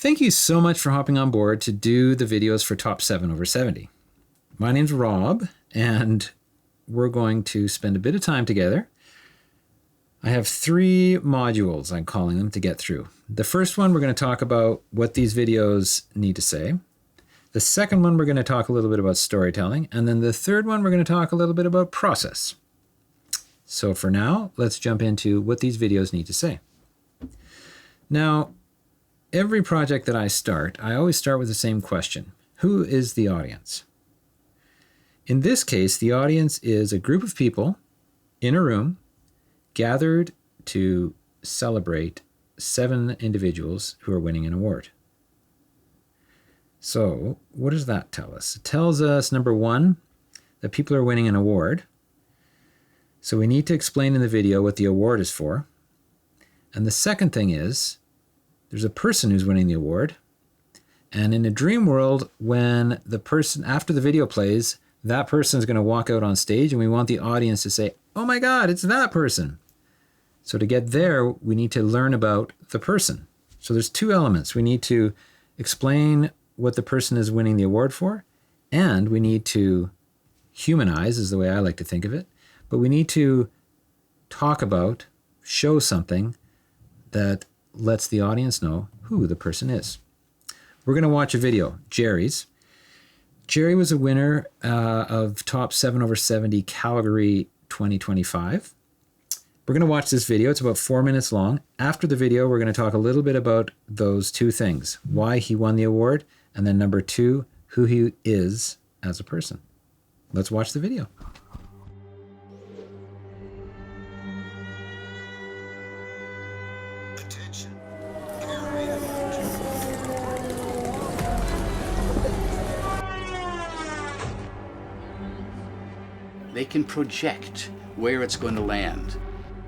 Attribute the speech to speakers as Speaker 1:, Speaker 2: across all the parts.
Speaker 1: Thank you so much for hopping on board to do the videos for Top 7 over 70. My name's Rob, and we're going to spend a bit of time together. I have 3 modules, I'm calling them, to get through. The first one, we're going to talk about what these videos need to say. The second one, we're going to talk a little bit about storytelling. And then the third one, we're going to talk a little bit about process. So for now, let's jump into what these videos need to say. Now, every project that I start, I always start with the same question. Who is the audience? In this case, the audience is a group of people in a room gathered to celebrate 7 individuals who are winning an award. So what does that tell us? It tells us, number 1, that people are winning an award. So we need to explain in the video what the award is for. And the second thing is, there's a person who's winning the award. And in a dream world, when the person, after the video plays, that person is going to walk out on stage and we want the audience to say, oh my God, it's that person. So to get there, we need to learn about the person. So there's 2 elements. We need to explain what the person is winning the award for, and we need to humanize, is the way I like to think of it, but we need to talk about, show something that lets the audience know who the person is. We're going to watch a video, Jerry's. Jerry was a winner of Top 7 over 70 Calgary 2025. We're going to watch this video. It's about 4 minutes long. After the video, we're going to talk a little bit about those 2 things, why he won the award, and then number 2, who he is as a person. Let's watch the video.
Speaker 2: Attention.
Speaker 3: They can project where it's going to land.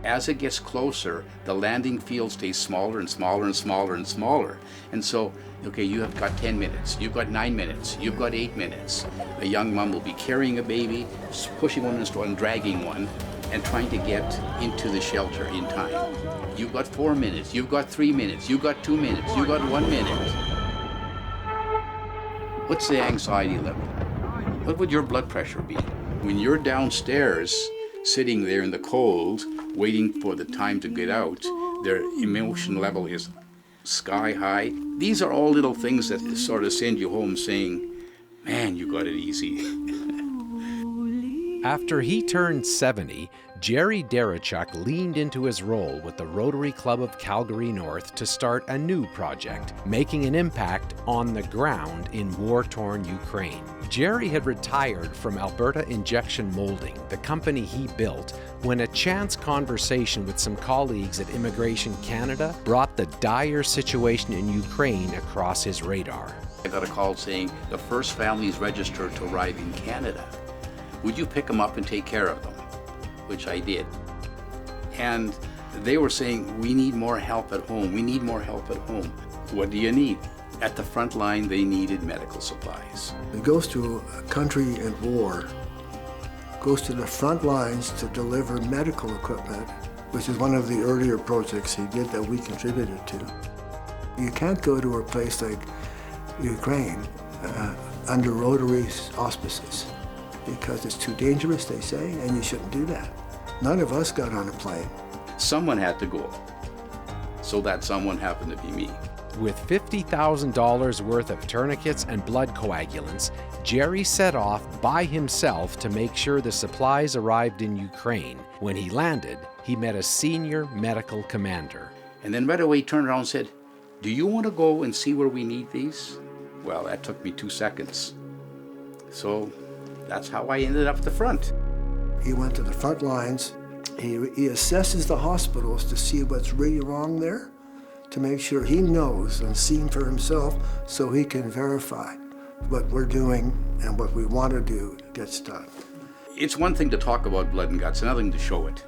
Speaker 3: As it gets closer, the landing field stays smaller and smaller and smaller and smaller. And so, okay, you have got 10 minutes, you've got 9 minutes, you've got 8 minutes. A young mom will be carrying a baby, pushing one in the store and dragging one, and trying to get into the shelter in time. You've got 4 minutes, you've got 3 minutes, you've got 2 minutes, you've got 1 minute. What's the anxiety level? What would your blood pressure be? When you're downstairs, sitting there in the cold, waiting for the time to get out, their emotion level is sky high. These are all little things that sort of send you home saying, man, you got it easy.
Speaker 4: After he turned 70, Jerry Derechuk leaned into his role with the Rotary Club of Calgary North to start a new project, making an impact on the ground in war-torn Ukraine. Jerry had retired from Alberta Injection Molding, the company he built, when a chance conversation with some colleagues at Immigration Canada brought the dire situation in Ukraine across his radar.
Speaker 3: I got a call saying the first family is registered to arrive in Canada. Would you pick them up and take care of them? Which I did. And they were saying, we need more help at home. We need more help at home. What do you need? At the front line, they needed medical supplies.
Speaker 5: He goes to a country in war, goes to the front lines to deliver medical equipment, which is one of the earlier projects he did that we contributed to. You can't go to a place like Ukraine under Rotary's auspices, because it's too dangerous, they say, and you shouldn't do that. None of us got on a plane.
Speaker 3: Someone had to go. So that someone happened to be me.
Speaker 4: With $50,000 worth of tourniquets and blood coagulants, Jerry set off by himself to make sure the supplies arrived in Ukraine. When he landed, he met a senior medical commander.
Speaker 3: And then right away he turned around and said, do you want to go and see where we need these? Well, that took me 2 seconds. So that's how I ended up at the front.
Speaker 5: He went to the front lines. He assesses the hospitals to see what's really wrong there, to make sure he knows and sees for himself so he can verify what we're doing and what we want to do gets done.
Speaker 3: It's one thing to talk about blood and guts, another thing to show it.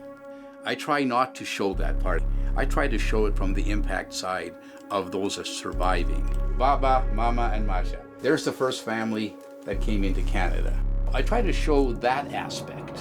Speaker 3: I try not to show that part. I try to show it from the impact side of those that are surviving. Baba, Mama, and Masha. There's the first family that came into Canada. I try to show that aspect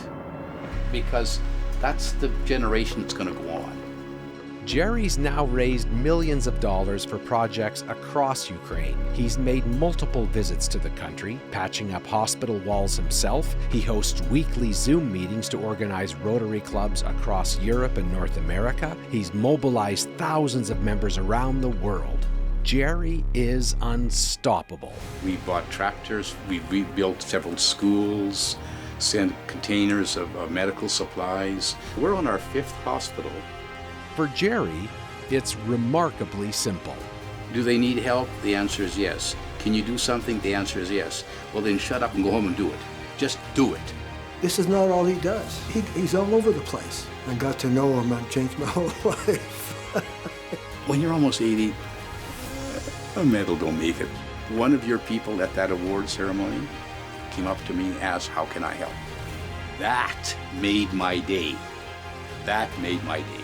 Speaker 3: because that's the generation that's going to go on.
Speaker 4: Jerry's now raised millions of dollars for projects across Ukraine. He's made multiple visits to the country, patching up hospital walls himself. He hosts weekly Zoom meetings to organize Rotary clubs across Europe and North America. He's mobilized thousands of members around the world. Jerry is unstoppable.
Speaker 3: We bought tractors, we rebuilt several schools, sent containers of medical supplies. We're on our 5th hospital.
Speaker 4: For Jerry, it's remarkably simple.
Speaker 3: Do they need help? The answer is yes. Can you do something? The answer is yes. Well, then shut up and go home and do it. Just do it.
Speaker 5: This is not all he does. He's all over the place. I got to know him and changed my whole life.
Speaker 3: When you're almost 80, a medal don't make it. One of your people at that award ceremony came up to me and asked, how can I help? That made my day. That made my day.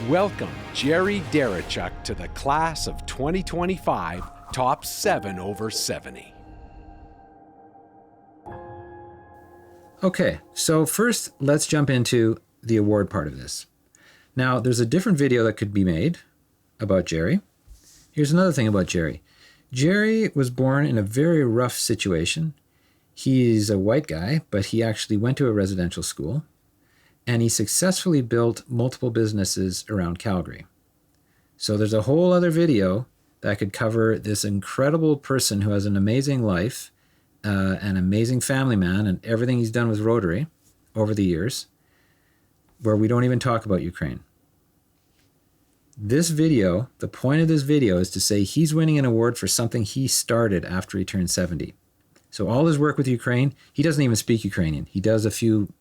Speaker 4: Welcome Jerry Darachuk to the class of 2025 Top 7 over 70.
Speaker 1: Okay, so first let's jump into the award part of this. Now, there's a different video that could be made about Jerry. Here's another thing about Jerry. Jerry was born in a very rough situation. He's a white guy, but he actually went to a residential school, and he successfully built multiple businesses around Calgary. So there's a whole other video that could cover this incredible person who has an amazing life, an amazing family man, and everything he's done with Rotary over the years, where we don't even talk about Ukraine. This video, the point of this video is to say he's winning an award for something he started after he turned 70. So all his work with Ukraine, he doesn't even speak Ukrainian. He does a few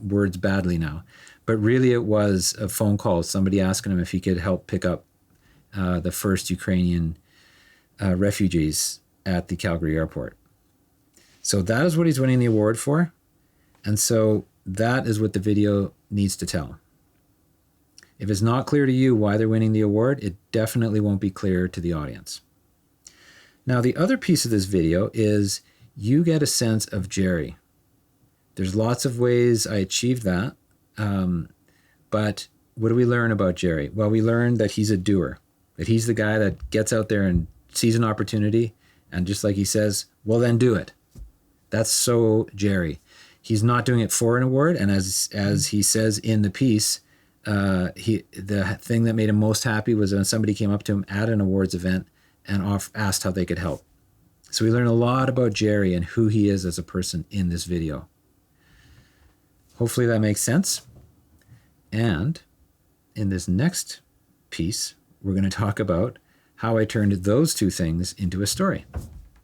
Speaker 1: words badly now, but really it was a phone call, somebody asking him if he could help pick up the first Ukrainian refugees at the Calgary airport. So that is what he's winning the award for, and so that is what the video needs to tell. If it's not clear to you why they're winning the award, it definitely won't be clear to the audience. Now, the other piece of this video is you get a sense of Jerry. There's lots of ways I achieved that, but what do we learn about Jerry? Well, we learn that he's a doer, that he's the guy that gets out there and sees an opportunity, and just like he says, well, then do it. That's so Jerry. He's not doing it for an award, and as he says in the piece, the thing that made him most happy was when somebody came up to him at an awards event and asked how they could help. So we learn a lot about Jerry and who he is as a person in this video. Hopefully that makes sense. And in this next piece, we're going to talk about how I turned those two things into a story.